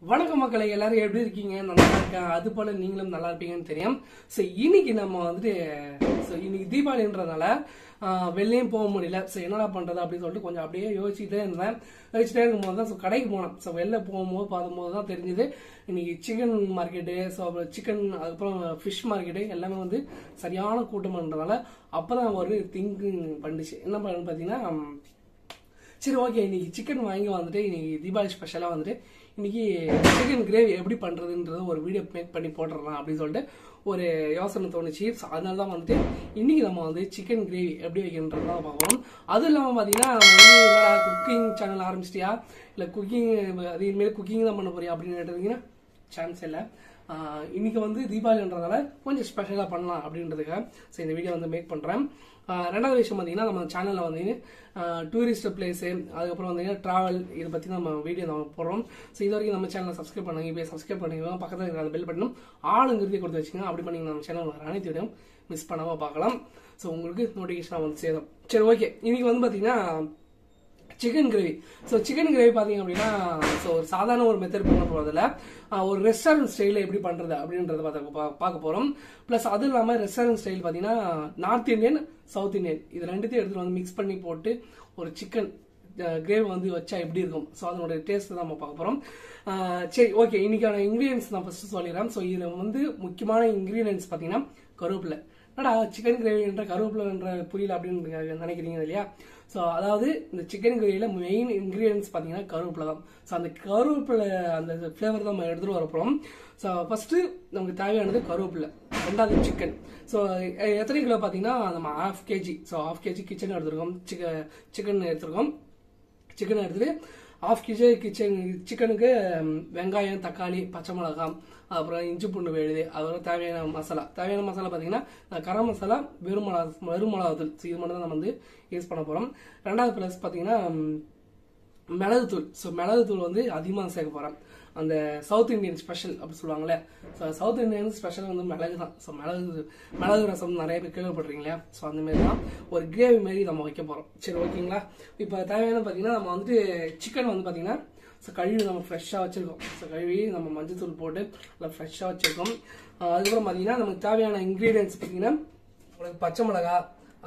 வணக்கம் மக்களே, எல்லாரும் எப்படி இருக்கீங்க? நல்லா இருக்கேன். அது போல நீங்களும் நல்லா இருப்பீங்கன்னு தெரியும். ஸோ இன்னைக்கு நம்ம வந்துட்டு இன்னைக்கு தீபாவளின்றதுனால வெளிலையும் போக முடியல. ஸோ என்னடா பண்றது அப்படின்னு சொல்லிட்டு கொஞ்சம் அப்படியே யோசிச்சுட்டே இருக்கும்போது தான் கடைக்கு போனேன். ஸோ வெளில போகும்போது பார்க்கும்போது தான் தெரிஞ்சுது இன்னைக்கு சிக்கன் மார்க்கெட்டு, ஸோ அப்புறம் சிக்கன், அதுக்கப்புறம் ஃபிஷ் மார்க்கெட்டு எல்லாமே வந்து சரியான கூட்டம்ன்றதால அப்பதான் ஒரு திங்கிங் பண்ணிச்சு. என்ன பண்ணுன்னு பார்த்தீங்கன்னா, சரி ஓகே இன்னைக்கு சிக்கன் வாங்கி வந்துட்டு இன்னைக்கு தீபாவளி ஸ்பெஷலாக வந்துட்டு இன்னைக்கு சிக்கன் கிரேவி எப்படி பண்ணுறதுன்றது ஒரு வீடியோ மேக் பண்ணி போட்டுடலாம் அப்படின்னு சொல்லிட்டு ஒரு யோசனை தோணுச்சு. அதனால தான் வந்துட்டு இன்னைக்கு நம்ம வந்து சிக்கன் கிரேவி எப்படி வைக்கணுன்றதான் பார்ப்போம். அதுவும் இல்லாமல் பார்த்தீங்கன்னா குக்கிங் சேனல் ஆரம்பிச்சிட்டியா இல்லை குக்கிங் அது இனிமேல் குக்கிங் தான் பண்ண போறியா அப்படின்னு கேட்டீங்கன்னா சான்ஸ் இல்லை. இன்னைக்கு வந்து தீபாவளின்றதால கொஞ்சம் ஸ்பெஷலாக பண்ணலாம் அப்படின்றதுக்காக ஸோ இந்த வீடியோ வந்து மேக் பண்ணுறேன். ரெண்டாவது விஷயம் பார்த்தீங்கன்னா, நம்ம சேனலில் வந்து டூரிஸ்ட் பிளேஸு, அதுக்கப்புறம் வந்து ட்ராவல், இதை பற்றி நம்ம வீடியோ நம்ம போடுறோம். ஸோ இது வரைக்கும் நம்ம சேனலை சப்ஸ்கிரைப் பண்ணுங்க. இப்போ சப்ஸ்கிரைப் பண்ணிக்கோங்க, பக்கத்தில் இருக்கிற அந்த பெல் பட்டனும் ஆளுங்கிறதே கொடுத்து வச்சுக்கோங்க. அப்படி பண்ணி நம்ம சேனல் வர அனைத்து வீடியோ மிஸ் பண்ணாமல் பார்க்கலாம். ஸோ உங்களுக்கு நோட்டிஃபிகேஷனாக வந்து சேரும். சரி ஓகே, இன்னைக்கு வந்து பார்த்தீங்கன்னா chicken gravy. So chicken gravy பார்த்தீங்க அப்படின்னா ஒரு சாதாரண ஒரு மெத்தட் பண்ண போகிறதில்ல, ஒரு ரெஸ்டாரண்ட் ஸ்டைலில் எப்படி பண்ணுறது அப்படின்றத பார்க்க போகிறோம். ப்ளஸ் அது இல்லாமல் ரெஸ்டாரண்ட் ஸ்டைல் பார்த்தீங்கன்னா நார்த் இந்தியன், சவுத் இந்தியன் இது ரெண்டுத்தையும் எடுத்துகிட்டு வந்து மிக்ஸ் பண்ணி போட்டு ஒரு சிக்கன் கிரேவி வந்து வச்சா எப்படி இருக்கும், ஸோ அதனோட டேஸ்ட் தான் நம்ம பார்க்க போகிறோம். சரி ஓகே, இன்னைக்கான இன்க்ரீடியன்ஸ் நான் ஃபர்ஸ்ட் சொல்லிடுறேன். ஸோ இதில் வந்து முக்கியமான இன்க்ரீடியன்ஸ் பார்த்தீங்கன்னா கருவேப்பிலை. என்னடா சிக்கன் கிரேவின்ற கருவேப்பிலைன்ற புரியல அப்படின்னு நினைக்கிறீங்க இல்லையா? ஸோ அதாவது இந்த சிக்கன் கிரேவியில் மெயின் இன்க்ரீடியன்ஸ் பார்த்தீங்கன்னா கருவேப்பிலை தான். ஸோ அந்த கருவேப்பிலை அந்த ஃப்ளேவர் தான் நம்ம எடுத்துகிட்டு வரப்போகிறோம். ஸோ ஃபர்ஸ்ட்டு நமக்கு தேவையானது கருவேப்பிலை, ரெண்டாவது சிக்கன். ஸோ எத்தனை கிலோ பார்த்தீங்கன்னா நம்ம 1/2 kg. ஸோ 1/2 kg சிக்கன் எடுத்துருக்கோம், சிக்கன் எடுத்துருக்கோம். சிக்கன் எடுத்துட்டு 1/2 kg சிக்கனுக்கு வெங்காயம், தக்காளி, பச்சை மிளகாய், அப்புறம் இஞ்சி பூண்டு விழுது, அதுக்கப்புறம் தேவையான மசாலா பார்த்தீங்கன்னா கரம் மசாலா, வெறும் மிளகாத்தூள். ஸோ இது மட்டும் தான் நம்ம வந்து யூஸ் பண்ண போகிறோம். ரெண்டாவது ப்ளஸ் பார்த்தீங்கன்னா மிளகுத்தூள். ஸோ மிளகுத்தூள் வந்து அதிகமாக சேர்க்க போகிறேன். அந்த சவுத் இந்தியன் ஸ்பெஷல் அப்படி சொல்லுவாங்களே, ஸோ சவுத் இந்தியன் ஸ்பெஷல் வந்து மிளகு தான். ஸோ மிளகு ரசம் நிறைய பேர் கேள்விப்படுறீங்களா? ஸோ அந்த மாதிரி தான் ஒரு கிரேவி மாரி நம்ம வைக்க போகிறோம். சரி ஓகேங்களா? இப்போ தேவையான பார்த்தீங்கன்னா நம்ம வந்து சிக்கன் வந்து பார்த்தீங்கன்னா ஸோ கழுவி நம்ம ஃப்ரெஷ்ஷாக வச்சுருக்கோம். ஸோ கழுவி நம்ம மஞ்சத்தூள் போட்டு நல்லா ஃப்ரெஷ்ஷாக வச்சுருக்கோம். அதுக்கப்புறம் பார்த்தீங்கன்னா நமக்கு தேவையான இன்க்ரீடியன்ஸ் பார்த்தீங்கன்னா உங்களுக்கு பச்சை மிளகா,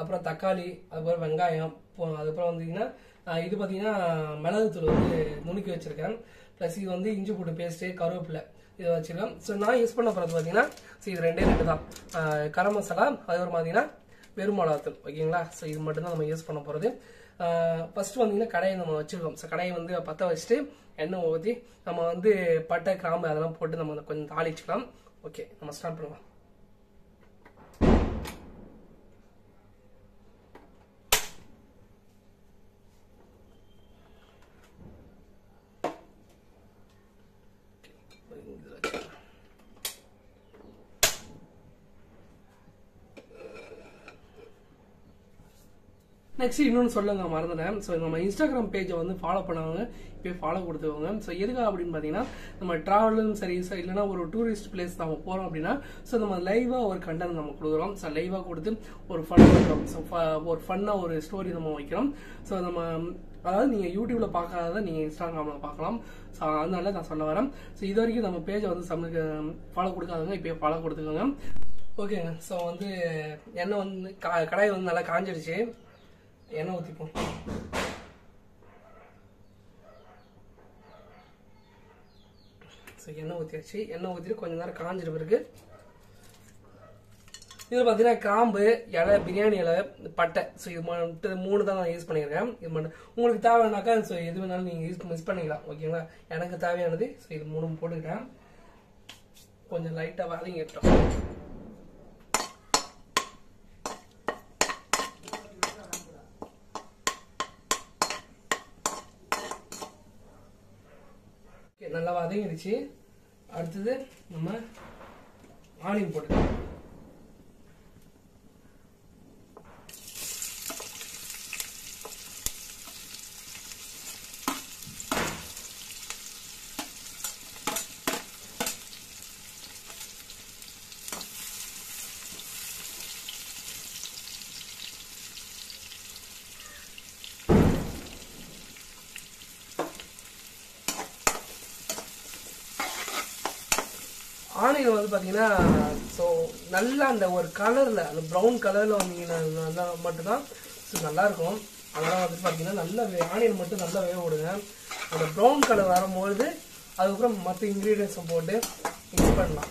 அப்புறம் தக்காளி, அதுக்கப்புறம் வெங்காயம், அதுக்கப்புறம் பார்த்தீங்கன்னா இது பார்த்தீங்கன்னா மிளகுத்தூள் வந்து நுணுக்கி வச்சுருக்கேன். ப்ளஸ் இது வந்து இஞ்சி பூண்டு பேஸ்ட்டு, கருவேப்பிலை இதை வச்சுருக்கேன். ஸோ நான் யூஸ் பண்ண போகிறது பார்த்தீங்கன்னா ஸோ இது ரெண்டு தான், கரம் மசாலா, அதுக்கப்புறம் பார்த்தீங்கன்னா வெறும் மிளகாத்தூள். ஓகேங்களா? ஸோ இது மட்டும்தான் நம்ம யூஸ் பண்ண போகிறது. ஃபர்ஸ்ட் பார்த்தீங்கன்னா கடையை நம்ம வச்சுருக்கோம். ஸோ கடையை வந்து பற்ற வச்சுட்டு எண்ணெய் ஊற்றி நம்ம வந்து பட்டை, கிராம்பு அதெல்லாம் போட்டு நம்ம கொஞ்சம் தாளிச்சுக்கலாம். ஓகே, நம்ம ஸ்டார்ட் பண்ணலாம். நெக்ஸ்ட் இன்னொன்று சொல்லுங்க மறந்துட்டேன். ஸோ நம்ம இன்ஸ்டாகிராம் பேஜை வந்து ஃபாலோ பண்ணவங்க இப்போ ஃபாலோ கொடுத்துக்கோங்க. ஸோ எதுக்காக அப்படின்னு பார்த்தீங்கன்னா நம்ம ட்ராவலும் சரி, ஸோ இல்லைனா ஒரு டூரிஸ்ட் பிளேஸ் நம்ம போகிறோம் அப்படின்னா ஸோ நம்ம லைவாக ஒரு கண்டென்ட் நம்ம கொடுக்குறோம். ஸோ லைவாக கொடுத்து ஒரு ஃபன் வைக்கிறோம். ஸோ ஒரு ஃபன்னாக ஒரு ஸ்டோரி நம்ம வைக்கிறோம். ஸோ நம்ம அதாவது நீங்கள் யூடியூப்ல பார்க்காத நீங்கள் இன்ஸ்டாகிராமில் பார்க்கலாம். ஸோ அதனால நான் சொல்ல வரேன். ஸோ இது வரைக்கும் நம்ம பேஜை வந்து ஃபாலோ கொடுக்காதவங்க இப்போ ஃபாலோ கொடுத்துக்கோங்க. ஓகேங்க. ஸோ வந்து எண்ணெய் வந்து கடாய் வந்து நல்லா காஞ்சிடுச்சு. எண்ணெய் ஊற்றிப்போம். ஸோ எண்ணெய் ஊற்றியாச்சு. எண்ணெய் ஊற்றிட்டு கொஞ்சம் நேரம் காஞ்சிட்டு பிறகு இதில் பார்த்தீங்கன்னா கிராம்பு, இலை, பிரியாணி இலை, பட்டை, ஸோ இது மட்டும் 3 தான் நான் யூஸ் பண்ணியிருக்கேன். இது மட்டும் உங்களுக்கு தேவைன்னாக்கா ஸோ எது வேணாலும் நீங்கள் மிஸ் பண்ணிக்கலாம். ஓகேங்களா? எனக்கு தேவையானது ஸோ இது 3 போட்டுக்கிட்டேன். கொஞ்சம் லைட்டாக வதங்கிட்டோம். நல்லா வதங்கிடுச்சு. அடுத்தது நம்ம ஆனியன் போட்டுக்கலாம். ஆனியன் வந்து பார்த்தீங்கன்னா ஸோ நல்லா அந்த ஒரு கலரில் அந்த ப்ரௌன் கலரில் வந்தீங்கன்னா மட்டும்தான் ஸோ நல்லாயிருக்கும். அதெல்லாம் வந்துட்டு பார்த்தீங்கன்னா நல்லா ஆனியன் மட்டும் நல்லா வேக விடுங்க. அந்த ப்ரௌன் கலர் வரும்போது அதுக்கப்புறம் மற்ற இன்க்ரீடியன்ஸை போட்டு மிக்ஸ் பண்ணலாம்.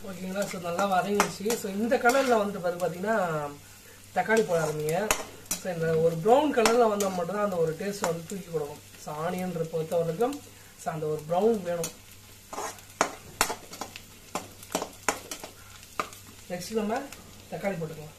ஓகேங்களா? ஸோ நல்லா வதங்கிடுச்சு. ஸோ இந்த கலரில் வந்து பார்த்தீங்கன்னா தக்காளி போட ஆரம்பிங்க. ஸோ இந்த ஒரு ப்ரௌன் கலரில் வந்தால் மட்டும்தான் அந்த ஒரு டேஸ்ட் வந்து தூக்கி கொடுக்கும். ஸோ ஆனியன்ற பொறுத்த வரைக்கும் ஸோ அந்த ஒரு ப்ரௌன் வேணும். நெக்ஸ்ட் நம்ம தக்காளி போட்டுக்கலாம்.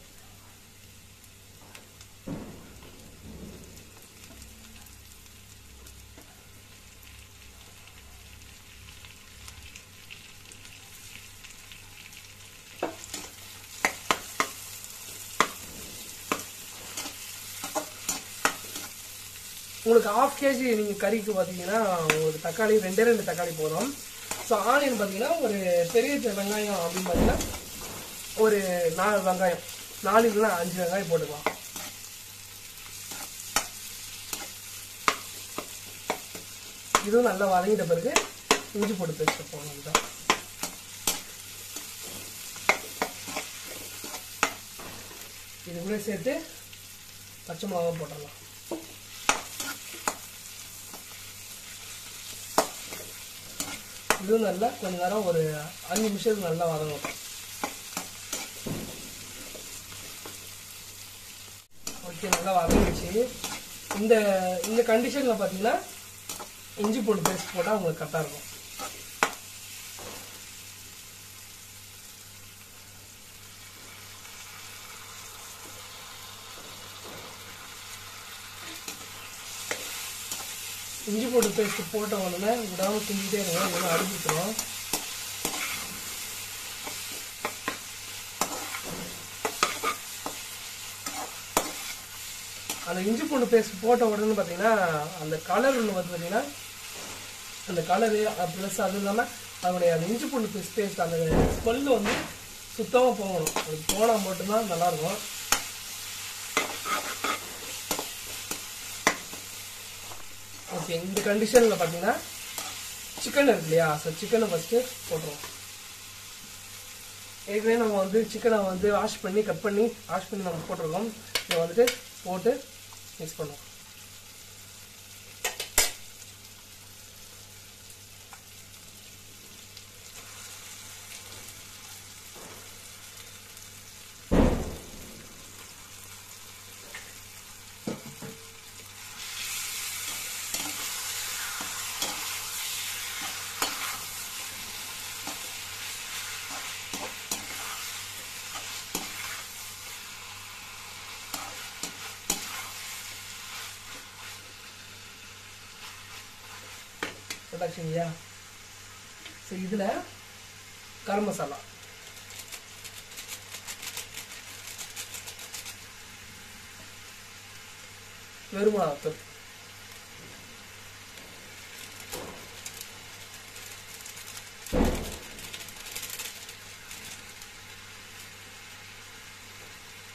உங்களுக்கு 1/2 kg நீங்கள் கறிக்கு பார்த்தீங்கன்னா உங்களுக்கு தக்காளி 2 தக்காளி போதும். ஸோ ஆனியன் பார்த்தீங்கன்னா ஒரு பெரிய வெங்காயம் அப்படின்னு பார்த்தீங்கன்னா ஒரு 4 வெங்காயம், 4 இல்லைன்னா 5 வெங்காயம் போட்டுக்கலாம். இதுவும் நல்லா வதங்கிட்ட பிறகு இஞ்சி போட்டு பேஸ்ட் போகணும். தான் இது கூட சேர்த்து பச்சை மிளகா போட்டுடலாம். இதுவும் நல்லா கொஞ்ச நேரம் ஒரு 5 நிமிஷத்துக்கு நல்லா வதங்கும். ஓகே, நல்லா வதங்கிடுச்சு. இந்த கண்டிஷனில் பார்த்தீங்கன்னா இஞ்சி பூண்டு பேஸ்ட் போட்டால் உங்களுக்கு கரெக்டாக இருக்கும். இஞ்சி பூண்டு பேஸ்ட் போட்ட உடனே விடாமல் கிண்டிகிட்டே இருங்க, இல்லைன்னா அடிச்சுக்கிறோம். அந்த இஞ்சி பூண்டு பேஸ்ட் போட்ட உடனே பார்த்தீங்கன்னா அந்த கலர் ஒன்று வந்து பார்த்தீங்கன்னா அந்த கலரு ப்ளஸ் அது இல்லாமல் அதனுடைய அந்த இஞ்சி பூண்டு பேஸ்ட் அந்த ஸ்மெல்லு வந்து சுத்தமாக போகணும். அது போனால் மட்டும்தான் நல்லாயிருக்கும். ஓகே, இந்த கண்டிஷனில் பார்த்தீங்கன்னா சிக்கன் இருக்கு இல்லையா? ஸோ சிக்கனை ஃபஸ்ட்டு போட்டுருவோம். ஏற்கனவே நம்ம வந்து சிக்கனை வந்து வாஷ் பண்ணி கட் பண்ணி நம்ம போட்டிருக்கோம். இதை வந்துட்டு போட்டு மிக்ஸ் பண்ணுவோம். போட்டாச்சுங்கய்யா. ஸோ இதில் கரம் மசாலா, வெறுமிளகாத்தூள்,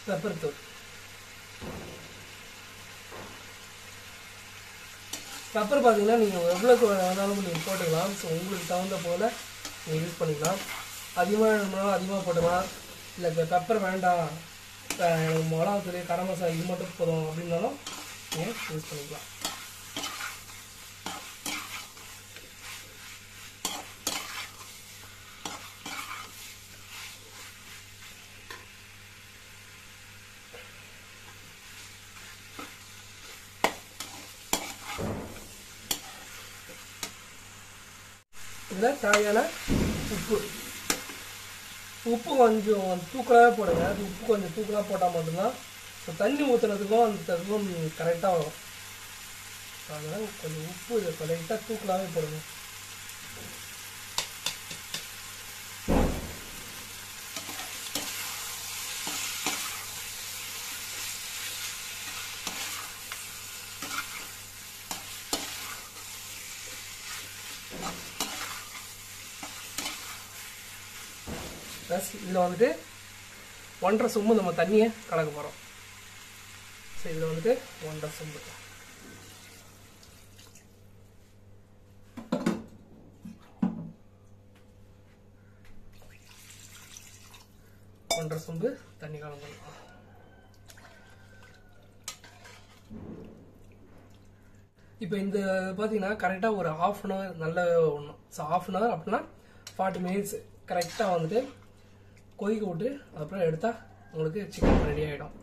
பெப்பர் தூள். பெப்பர் பார்த்தீங்கன்னா நீங்கள் எவ்வளோக்கு வேணாலும் நீங்கள் போட்டுக்கலாம். ஸோ உங்களுக்கு தகுந்த போல் நீங்கள் யூஸ் பண்ணிக்கலாம். அதிகமாக வேணும்னா அதிகமாக போட்டுக்கலாம். இல்லை பெப்பர் வேண்டாம், எனக்கு மிளகாத்தூள் கரம் மசாலா இது மட்டும் போதும் அப்படின்னாலும் நீங்கள் யூஸ் பண்ணிக்கலாம். இதில் தேவையான உப்பு கொஞ்சம் தூக்கலாகவே போடுங்க. அது உப்பு கொஞ்சம் தூக்கலாக போட்டால் மட்டும்தான் தண்ணி ஊற்றுறதுக்கும் அதுக்கும் கரெக்டாக வரும். அதனால் கொஞ்சம் உப்பு இதை லைட்டாக தூக்கலாகவே போடுங்க. ப்ளஸ் இதில் வந்துட்டு 1.5 சொம்பு நம்ம தண்ணியை கலக்க போகிறோம். ஸோ இதில் வந்துட்டு 1.5 சொம்பு. சொம்பு தண்ணி கலந்து இப்போ இந்த பார்த்தீங்கன்னா கரெக்டாக ஒரு 1/2 hour நல்ல ஒன்றும். ஸோ 1/2 hour அப்படின்னா 40 minutes கரெக்டாக வந்துட்டு கொதிக்க விட்டு அதுக்கப்புறம் எடுத்தால் உங்களுக்கு சிக்கன் ரெடி ஆகிடும்.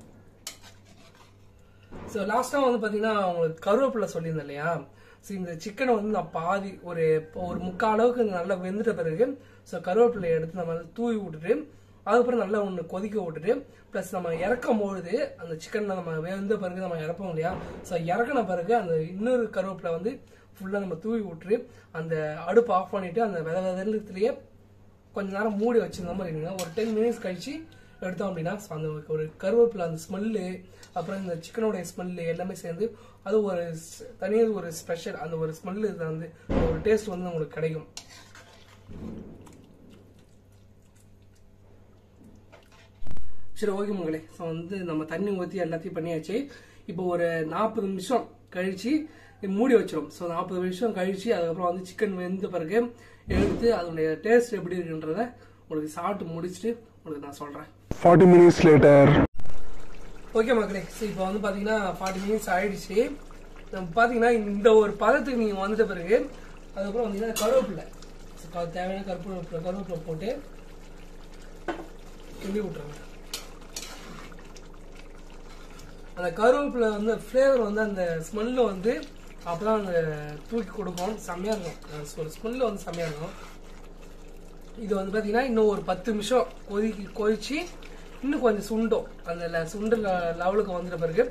ஸோ லாஸ்ட்டாக வந்து பார்த்தீங்கன்னா உங்களுக்கு கருவேப்பிலை சொல்லியிருந்தேன் இல்லையா? ஸோ இந்த சிக்கனை வந்து நான் பாதி ஒரு 3/4 அளவுக்கு நல்லா வெந்துட்ட பிறகு ஸோ கருவேப்பிலையை எடுத்து நம்ம தூவி விட்டுட்டு அதுக்கப்புறம் நல்லா ஒன்று கொதிக்க விட்டுட்டு ப்ளஸ் நம்ம இறக்கும் பொழுது அந்த சிக்கனில் நம்ம வெந்த பிறகு நம்ம இறப்போம் இல்லையா? ஸோ இறக்கின பிறகு அந்த இன்னொரு கருவேப்பிலை வந்து ஃபுல்லாக நம்ம தூவி விட்டுட்டு அந்த அடுப்பு ஆஃப் பண்ணிவிட்டு அந்த விதத்துலேயே கொஞ்ச நேரம் மூடி வச்சிருந்த மாதிரி இருந்தீங்கன்னா ஒரு 10 minutes கழிச்சு எடுத்தோம் அப்படின்னா அந்த ஒரு கருவேப்பிலை அந்த ஸ்மெல்லு அப்புறம் இந்த சிக்கனோடைய ஸ்மெல்லு எல்லாமே சேர்ந்து அது ஒரு தனியாக ஒரு ஸ்பெஷல் அந்த ஒரு ஸ்மெல்லு வந்து ஒரு டேஸ்ட் வந்து உங்களுக்கு கிடைக்கும். சரி ஓகே மகளே. ஸோ வந்து நம்ம தண்ணி ஊற்றி எல்லாத்தையும் பண்ணியாச்சு. இப்போ ஒரு 40 நிமிஷம் கழிச்சு மூடி வச்சிடும். ஸோ 40 நிமிஷம் கழிச்சு அதுக்கப்புறம் வந்து சிக்கன் வெந்த பிறகு எடுத்து அதனுடைய டேஸ்ட் எப்படி இருக்குன்றத உங்களுக்கு சாப்பிட்டு முடிச்சுட்டு உங்களுக்கு நான் சொல்கிறேன். 40 minutes later. ஓகே மக்களே. ஸோ இப்போ வந்து பார்த்தீங்கன்னா 40 minutes ஆயிடுச்சு. நம்ம பார்த்தீங்கன்னா இந்த ஒரு பதத்துக்கு நீங்கள் வந்துட்ட பிறகு அதுக்கப்புறம் வந்தீங்கன்னா கருவேப்பிலை தேவையான கருவேப்பிலை போட்டு கிண்டி விட்டுருங்க. அந்த கருவேப்பிலை வந்து ஃப்ளேவர் வந்து அந்த ஸ்மெல்லு வந்து அப்போதான் அந்த தூக்கி கொடுக்கும். செம்மையாக இருக்கும். ஒரு ஸ்மெல்லு வந்து செம்மையாக இருக்கும். இது வந்து பார்த்தீங்கன்னா இன்னும் ஒரு 10 நிமிஷம் கொதிச்சு இன்னும் கொஞ்சம் சுண்டும். அந்த சுண்டு லெவலுக்கு வந்துட்ட பிறகு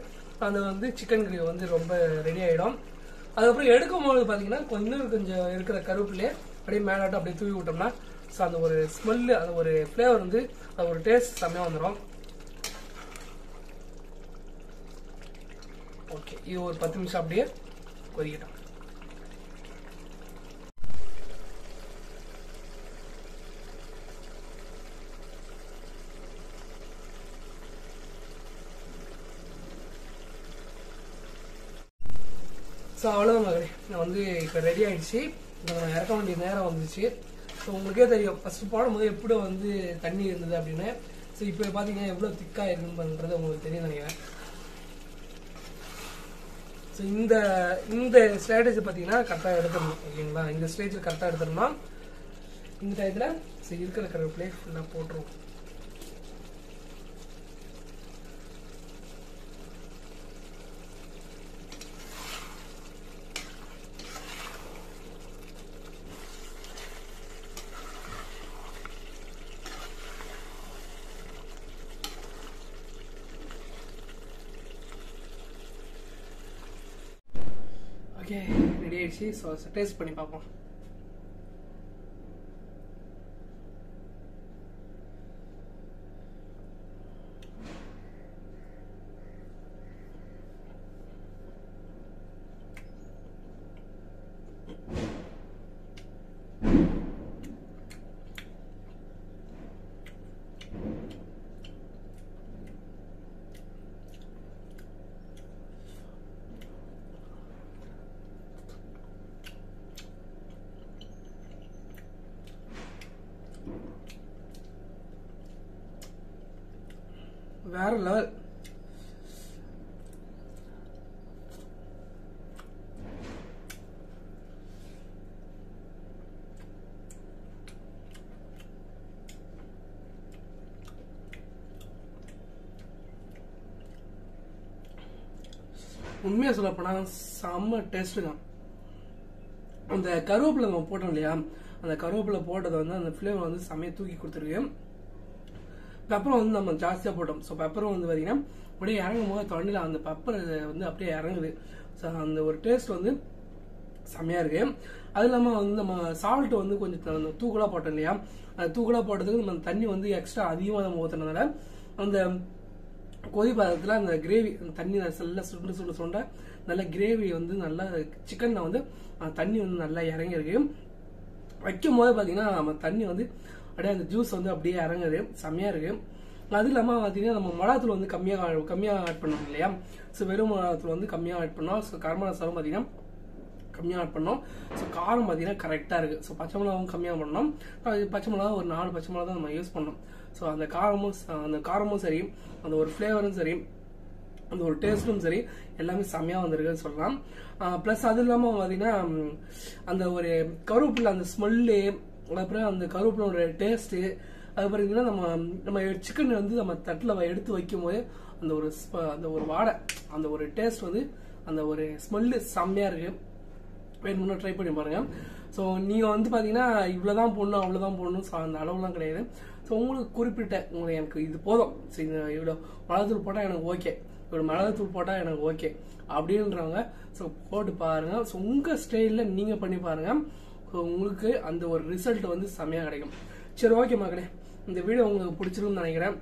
அந்த வந்து சிக்கன் கிரேவி வந்து ரொம்ப ரெடி ஆகிடும். அதுக்கப்புறம் எடுக்கும் போது பார்த்தீங்கன்னா இன்னும் கொஞ்சம் இருக்கிற கருவேப்பிலையே அப்படியே மேலாட்டம் அப்படியே தூவி விட்டோம்னா ஸோ அந்த ஒரு ஸ்மெல்லு அந்த ஒரு ஃப்ளேவர் வந்து அது ஒரு டேஸ்ட் செம்மையாக வந்துடும். ஓகே, இது ஒரு 10 நிமிஷம் அப்படியே கொதிக்கட்டும். ஸோ அவ்வளோதான் மகளே. நான் வந்து இப்போ ரெடி ஆகிடுச்சு. இப்போ நான் இறக்க வேண்டிய நேரம் வந்துச்சு. ஸோ உங்களுக்கே தெரியும் ஃபஸ்ட்டு போடும்போது எப்படி வந்து தண்ணி இருந்தது அப்படின்னு. ஸோ இப்போ பார்த்தீங்கன்னா எவ்வளோ திக்காக இருக்குன்றது உங்களுக்கு தெரியும் நினைக்கிறேன். ஸோ இந்த ஸ்ட்ராட்டஜி பார்த்தீங்கன்னா கரெக்டாக எடுத்துடணும். ஓகேங்களா? இந்த ஸ்டேஜில் கரெக்டாக எடுத்துடணும்னா இந்த டயத்தில் ஸோ இருக்கிற கருவேப்பிலையே ஃபுல்லாக போட்டுருவோம். ஓகே, ரெடி ஆயிடுச்சு. ஸோ டேஸ்ட் பண்ணி பார்ப்போம். வேற லெவல். உண்மையா சொல்ல போனா செம்ம டேஸ்ட் தான். அந்த கருவேப்பிலை நம்ம போட்டோம் இல்லையா? அந்த கருவேப்பிலை போட்டதை வந்து அந்த ஃப்ளேவர் வந்து செம்மையா தூக்கி கொடுத்துருக்கு. பெப்பரும் வந்து நம்ம ஜாஸ்தியாக போட்டோம். ஸோ பெப்பரும் வந்து பார்த்தீங்கன்னா அப்படியே இறங்கும் போது தொண்டையில் அந்த பெப்பர் வந்து அப்படியே இறங்குது. ஸோ அந்த ஒரு டேஸ்ட் வந்து செம்மையாக இருக்கு. அது இல்லாமல் வந்து நம்ம சால்ட் வந்து கொஞ்சம் தூக்கலாக போட்டோம் இல்லையா? அந்த தூக்கலாக போட்டதுக்கு நம்ம தண்ணி வந்து எக்ஸ்ட்ரா அதிகமாக நம்ம ஊற்றுனதுனால அந்த கொதிப்பாதத்தில் அந்த கிரேவி தண்ணி நல்லா சுண்ட நல்ல கிரேவி வந்து நல்லா சிக்கனில் வந்து தண்ணி வந்து நல்லா இறங்கியிருக்கு. வைக்கும் போது பார்த்தீங்கன்னா நம்ம தண்ணி வந்து அப்படியே அந்த ஜூஸ் வந்து அப்படியே இறங்குது. செம்மையாக இருக்கு. அது இல்லாமல் பார்த்தீங்கன்னா நம்ம மிளகாத்தூள் வந்து கம்மியாக ஆட் பண்ணோம் இல்லையா. ஸோ வெறும் மிளகாத்தூள் வந்து கம்மியாக ஆட் பண்ணோம். ஸோ கரம் மசாலும் பார்த்தீங்கன்னா கம்மியாக ஆட் பண்ணோம். ஸோ காரம் பார்த்தீங்கன்னா கரெக்டாக இருக்குது. ஸோ பச்சை மிளகாவும் கம்மியாக பண்ணோம். பச்சை மிளகா ஒரு 4 பச்சை மிளகா தான் நம்ம யூஸ் பண்ணோம். ஸோ அந்த காரமும் சரி, அந்த ஒரு ஃப்ளேவரும் சரி, அந்த ஒரு டேஸ்ட்டும் சரி, எல்லாமே செம்மையாக வந்திருக்குன்னு சொல்லலாம். ப்ளஸ் அது இல்லாமல் பார்த்தீங்கன்னா அந்த ஒரு கருவேப்பிலை அந்த ஸ்மெல்லு, அதுக்கப்புறம் அந்த கருவேப்பிலோட டேஸ்ட்டு, அது பார்த்தீங்கன்னா நம்ம சிக்கன் வந்து நம்ம தட்டில் எடுத்து வைக்கும்போது அந்த ஒரு வாடை, அந்த ஒரு டேஸ்ட் வந்து, அந்த ஒரு ஸ்மெல்லு செம்மையாக இருக்குது. வேணும்னா ட்ரை பண்ணி பாருங்க. ஸோ நீங்கள் வந்து பார்த்தீங்கன்னா இவ்வளோதான் போடணும் அவ்வளோதான் போடணும், ஸோ அந்த அளவுலாம் கிடையாது. ஸோ உங்களுக்கு எனக்கு இது போதும், சரி இவ்வளோ மிளகாத்தூள் போட்டால் எனக்கு ஓகே, இவ்வளோ மிளகாத்தூள் போட்டால் எனக்கு ஓகே அப்படின்றவங்க ஸோ போட்டு பாருங்க. ஸோ உங்கள் ஸ்டைலில் நீங்கள் பண்ணி பாருங்க. ஸோ உங்களுக்கு அந்த ஒரு ரிசல்ட் வந்து செம்மையாக கிடைக்கும். சரி, ஓகே மக்களே, இந்த வீடியோ உங்களுக்கு பிடிச்சிருக்குன்னு நினைக்கிறேன்.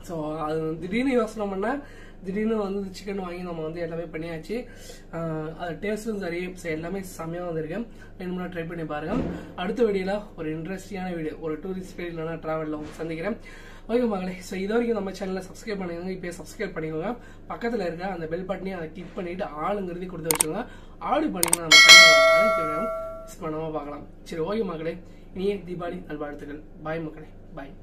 ஸோ அது திடீர்னு யோசனை பண்ணால் திடீர்னு வந்து சிக்கன் வாங்கி நம்ம வந்து எல்லாமே பண்ணியாச்சு. அது டேஸ்ட்டும் சரி, எல்லாமே செம்மையாக வந்திருக்கு. வேணும்னா ட்ரை பண்ணி பாருங்க. அடுத்த வீடியோவில் ஒரு இன்ட்ரெஸ்டிங்கான வீடியோ, ஒரு டூரிஸ்ட் வீடியோ இல்லைனா ட்ராவலில் உங்களுக்கு சந்திக்கிறேன். ஓகே மகளே, ஸோ இது வரைக்கும் நம்ம சேனலை சப்ஸ்கிரைப் பண்ணிக்கோங்க. இப்போ சப்ஸ்கிரைப் பண்ணிக்கோங்க. பக்கத்தில் இருக்க அந்த பெல் பட்டனையும் அதை கிளிக் பண்ணிட்டு ஆளுங்கிறதி கொடுத்து வச்சுக்கோங்க. ஆடு பண்ணிங்கன்னா நம்ம சேனல் அனைத்து வீடியோவும் மிஸ் பண்ணாமல் பார்க்கலாம். சரி, ஓகே மகளே, இனிய தீபாவளி நல்வாழ்த்துக்கள். பாய் மக்களே, பாய்.